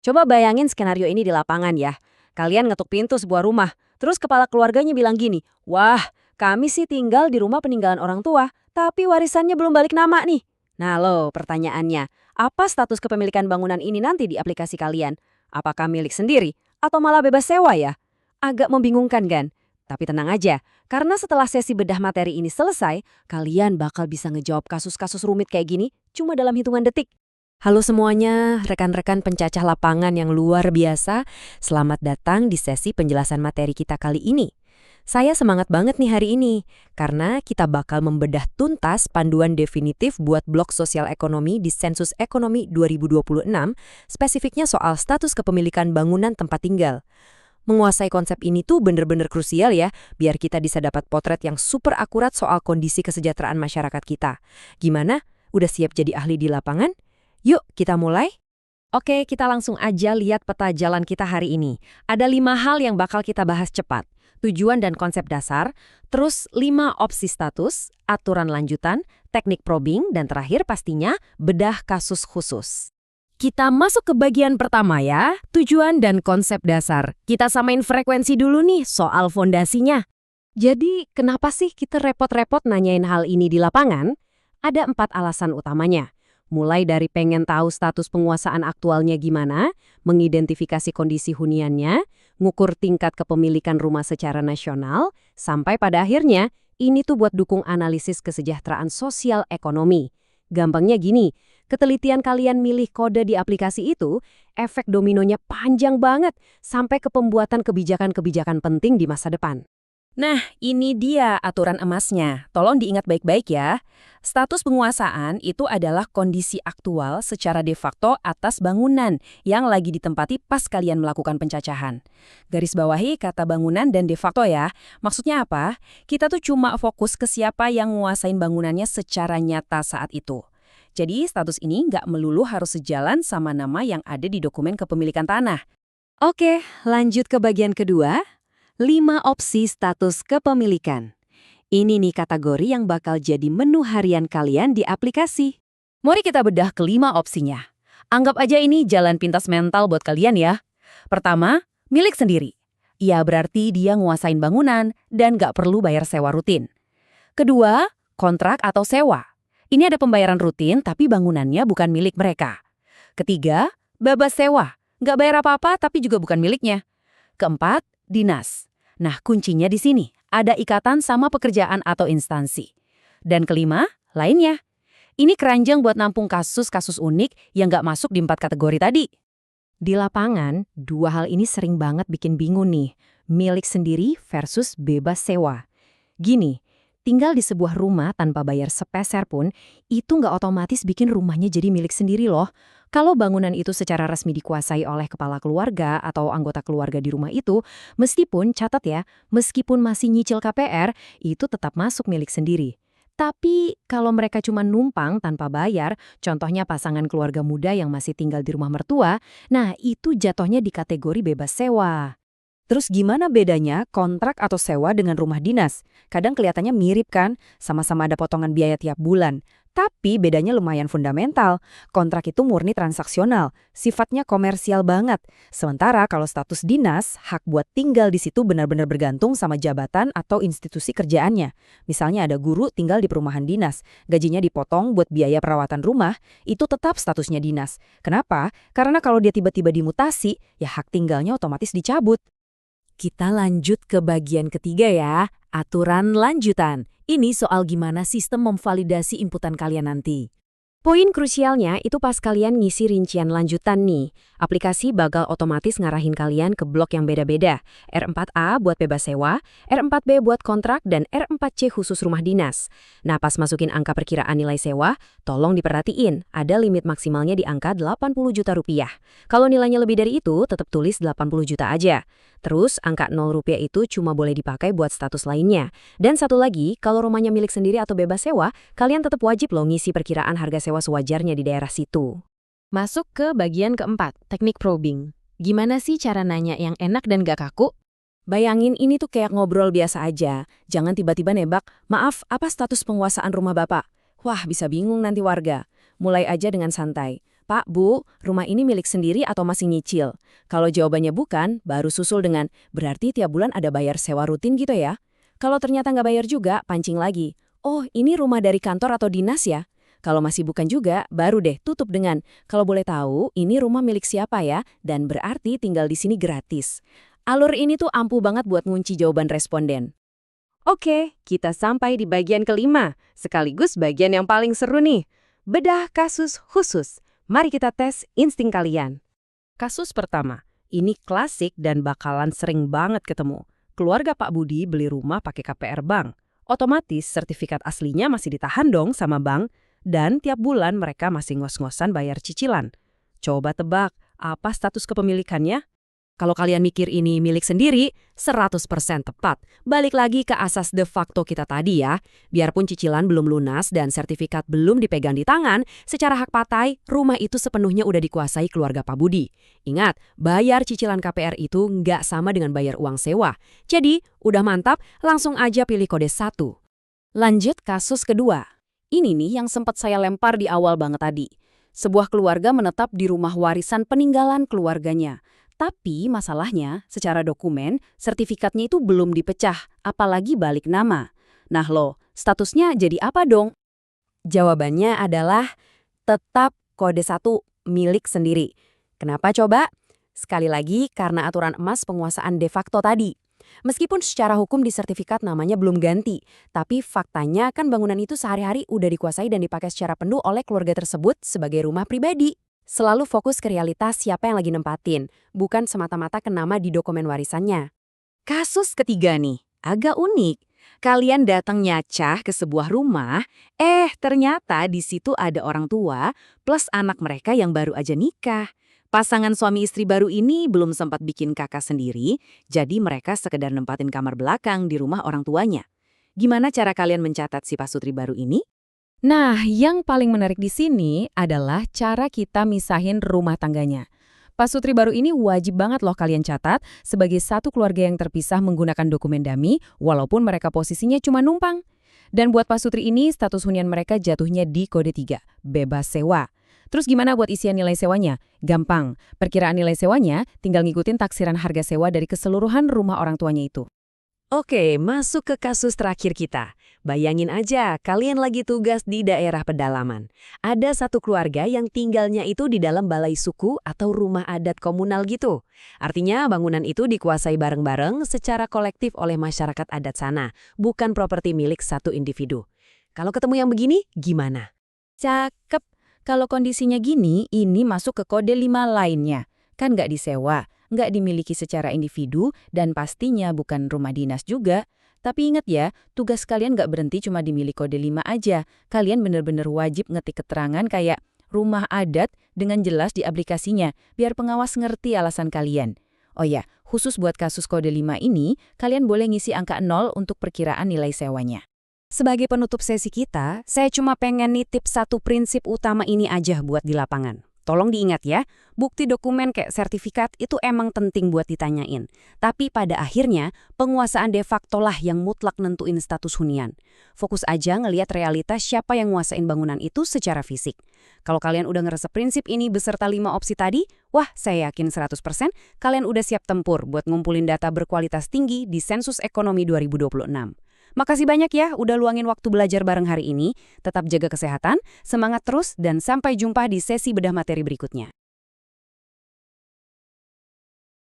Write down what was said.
Coba bayangin skenario ini di lapangan ya. Kalian ngetuk pintu sebuah rumah, terus kepala keluarganya bilang gini, "Wah, kami sih tinggal di rumah peninggalan orang tua, tapi warisannya belum balik nama nih." Nah loh, pertanyaannya, apa status kepemilikan bangunan ini nanti di aplikasi kalian? Apakah milik sendiri atau malah bebas sewa ya? Agak membingungkan kan? Tapi tenang aja, karena setelah sesi bedah materi ini selesai, kalian bakal bisa ngejawab kasus-kasus rumit kayak gini cuma dalam hitungan detik. Halo semuanya, rekan-rekan pencacah lapangan yang luar biasa. Selamat datang di sesi penjelasan materi kita kali ini. Saya semangat banget nih hari ini, karena kita bakal membedah tuntas panduan definitif buat blok sosial ekonomi di Sensus Ekonomi 2026, spesifiknya soal status kepemilikan bangunan tempat tinggal. Menguasai konsep ini tuh bener-bener krusial ya, biar kita bisa dapat potret yang super akurat soal kondisi kesejahteraan masyarakat kita. Gimana? Udah siap jadi ahli di lapangan? Yuk, kita mulai. Oke, kita langsung aja lihat peta jalan kita hari ini. Ada 5 hal yang bakal kita bahas cepat. Tujuan dan konsep dasar, terus 5 opsi status, aturan lanjutan, teknik probing, dan terakhir pastinya bedah kasus khusus. Kita masuk ke bagian pertama ya, tujuan dan konsep dasar. Kita samain frekuensi dulu nih soal fondasinya. Jadi, kenapa sih kita repot-repot nanyain hal ini di lapangan? Ada 4 alasan utamanya. Mulai dari pengen tahu status penguasaan aktualnya gimana, mengidentifikasi kondisi huniannya, ngukur tingkat kepemilikan rumah secara nasional, sampai pada akhirnya ini tuh buat dukung analisis kesejahteraan sosial ekonomi. Gampangnya gini, ketelitian kalian milih kode di aplikasi itu, efek dominonya panjang banget sampai ke pembuatan kebijakan-kebijakan penting di masa depan. Nah, ini dia aturan emasnya. Tolong diingat baik-baik ya. Status penguasaan itu adalah kondisi aktual secara de facto atas bangunan yang lagi ditempati pas kalian melakukan pencacahan. Garis bawahi kata bangunan dan de facto ya. Maksudnya apa? Kita tuh cuma fokus ke siapa yang nguasain bangunannya secara nyata saat itu. Jadi status ini nggak melulu harus sejalan sama nama yang ada di dokumen kepemilikan tanah. Oke, lanjut ke bagian kedua. 5 opsi status kepemilikan. Ini nih kategori yang bakal jadi menu harian kalian di aplikasi. Mari kita bedah ke-5 opsinya. Anggap aja ini jalan pintas mental buat kalian ya. Pertama, milik sendiri. Ya berarti dia nguasain bangunan dan nggak perlu bayar sewa rutin. Kedua, kontrak atau sewa. Ini ada pembayaran rutin tapi bangunannya bukan milik mereka. Ketiga, bebas sewa. Nggak bayar apa-apa tapi juga bukan miliknya. Keempat, dinas. Nah, kuncinya di sini. Ada ikatan sama pekerjaan atau instansi. Dan kelima, lainnya. Ini keranjang buat nampung kasus-kasus unik yang nggak masuk di 4 kategori tadi. Di lapangan, 2 hal ini sering banget bikin bingung nih. Milik sendiri versus bebas sewa. Gini, tinggal di sebuah rumah tanpa bayar sepeser pun, itu nggak otomatis bikin rumahnya jadi milik sendiri loh. Kalau bangunan itu secara resmi dikuasai oleh kepala keluarga atau anggota keluarga di rumah itu, meskipun, catat ya, meskipun masih nyicil KPR, itu tetap masuk milik sendiri. Tapi kalau mereka cuma numpang tanpa bayar, contohnya pasangan keluarga muda yang masih tinggal di rumah mertua, nah itu jatuhnya di kategori bebas sewa. Terus gimana bedanya kontrak atau sewa dengan rumah dinas? Kadang kelihatannya mirip kan, sama-sama ada potongan biaya tiap bulan. Tapi bedanya lumayan fundamental. Kontrak itu murni transaksional, sifatnya komersial banget. Sementara kalau status dinas, hak buat tinggal di situ benar-benar bergantung sama jabatan atau institusi kerjaannya. Misalnya ada guru tinggal di perumahan dinas, gajinya dipotong buat biaya perawatan rumah, itu tetap statusnya dinas. Kenapa? Karena kalau dia tiba-tiba dimutasi, ya hak tinggalnya otomatis dicabut. Kita lanjut ke bagian ketiga ya, aturan lanjutan. Ini soal gimana sistem memvalidasi inputan kalian nanti. Poin krusialnya itu pas kalian ngisi rincian lanjutan nih. Aplikasi bakal otomatis ngarahin kalian ke blok yang beda-beda. R4A buat bebas sewa, R4B buat kontrak, dan R4C khusus rumah dinas. Nah pas masukin angka perkiraan nilai sewa, tolong diperhatiin, ada limit maksimalnya di angka 80 juta rupiah. Kalau nilainya lebih dari itu, tetap tulis 80 juta aja. Terus, angka 0 rupiah itu cuma boleh dipakai buat status lainnya. Dan satu lagi, kalau rumahnya milik sendiri atau bebas sewa, kalian tetap wajib loh ngisi perkiraan harga sewa sewajarnya di daerah situ. Masuk ke bagian keempat, teknik probing. Gimana sih cara nanya yang enak dan gak kaku? Bayangin ini tuh kayak ngobrol biasa aja. Jangan tiba-tiba nebak, maaf, apa status penguasaan rumah Bapak? Wah, bisa bingung nanti warga. Mulai aja dengan santai. Pak, Bu, rumah ini milik sendiri atau masih nyicil? Kalau jawabannya bukan, baru susul dengan, berarti tiap bulan ada bayar sewa rutin gitu ya? Kalau ternyata nggak bayar juga, pancing lagi. Oh, ini rumah dari kantor atau dinas ya? Kalau masih bukan juga, baru deh tutup dengan, kalau boleh tahu, ini rumah milik siapa ya? Dan berarti tinggal di sini gratis. Alur ini tuh ampuh banget buat ngunci jawaban responden. Oke, kita sampai di bagian kelima, sekaligus bagian yang paling seru nih. Bedah kasus khusus. Mari kita tes insting kalian. Kasus pertama, ini klasik dan bakalan sering banget ketemu. Keluarga Pak Budi beli rumah pakai KPR bank. Otomatis sertifikat aslinya masih ditahan dong sama bank, dan tiap bulan mereka masih ngos-ngosan bayar cicilan. Coba tebak, apa status kepemilikannya? Kalau kalian mikir ini milik sendiri, 100% tepat. Balik lagi ke asas de facto kita tadi ya. Biarpun cicilan belum lunas dan sertifikat belum dipegang di tangan, secara hak patai, rumah itu sepenuhnya udah dikuasai keluarga Pak Budi. Ingat, bayar cicilan KPR itu nggak sama dengan bayar uang sewa. Jadi, udah mantap, langsung aja pilih kode 1. Lanjut kasus kedua. Ini nih yang sempat saya lempar di awal banget tadi. Sebuah keluarga menetap di rumah warisan peninggalan keluarganya. Tapi masalahnya, secara dokumen, sertifikatnya itu belum dipecah, apalagi balik nama. Nah loh, statusnya jadi apa dong? Jawabannya adalah tetap kode 1 milik sendiri. Kenapa coba? Sekali lagi karena aturan emas penguasaan de facto tadi. Meskipun secara hukum di sertifikat namanya belum ganti, tapi faktanya kan bangunan itu sehari-hari udah dikuasai dan dipakai secara penuh oleh keluarga tersebut sebagai rumah pribadi. Selalu fokus ke realitas siapa yang lagi nempatin, bukan semata-mata ke nama di dokumen warisannya. Kasus ketiga nih, agak unik. Kalian datang nyacah ke sebuah rumah, ternyata di situ ada orang tua plus anak mereka yang baru aja nikah. Pasangan suami istri baru ini belum sempat bikin kakak sendiri, jadi mereka sekedar nempatin kamar belakang di rumah orang tuanya. Gimana cara kalian mencatat si pasutri baru ini? Nah, yang paling menarik di sini adalah cara kita misahin rumah tangganya. Pasutri baru ini wajib banget loh kalian catat sebagai satu keluarga yang terpisah menggunakan dokumen dummy, walaupun mereka posisinya cuma numpang. Dan buat pasutri ini, status hunian mereka jatuhnya di kode 3, bebas sewa. Terus gimana buat isian nilai sewanya? Gampang, perkiraan nilai sewanya tinggal ngikutin taksiran harga sewa dari keseluruhan rumah orang tuanya itu. Oke, masuk ke kasus terakhir kita. Bayangin aja, kalian lagi tugas di daerah pedalaman. Ada satu keluarga yang tinggalnya itu di dalam balai suku atau rumah adat komunal gitu. Artinya bangunan itu dikuasai bareng-bareng secara kolektif oleh masyarakat adat sana, bukan properti milik satu individu. Kalau ketemu yang begini, gimana? Cakep. Kalau kondisinya gini, ini masuk ke kode 5 lainnya. Kan nggak disewa, nggak dimiliki secara individu, dan pastinya bukan rumah dinas juga. Tapi ingat ya, tugas kalian nggak berhenti cuma dimiliki kode 5 aja. Kalian bener-bener wajib ngetik keterangan kayak rumah adat dengan jelas di aplikasinya, biar pengawas ngerti alasan kalian. Oh ya, khusus buat kasus kode 5 ini, kalian boleh ngisi angka 0 untuk perkiraan nilai sewanya. Sebagai penutup sesi kita, saya cuma pengen nitip satu prinsip utama ini aja buat di lapangan. Tolong diingat ya, bukti dokumen kayak sertifikat itu emang penting buat ditanyain. Tapi pada akhirnya, penguasaan de facto lah yang mutlak nentuin status hunian. Fokus aja ngelihat realitas siapa yang nguasain bangunan itu secara fisik. Kalau kalian udah ngeresep prinsip ini beserta 5 opsi tadi, wah saya yakin 100% kalian udah siap tempur buat ngumpulin data berkualitas tinggi di Sensus Ekonomi 2026. Makasih banyak ya udah luangin waktu belajar bareng hari ini. Tetap jaga kesehatan, semangat terus, dan sampai jumpa di sesi bedah materi berikutnya.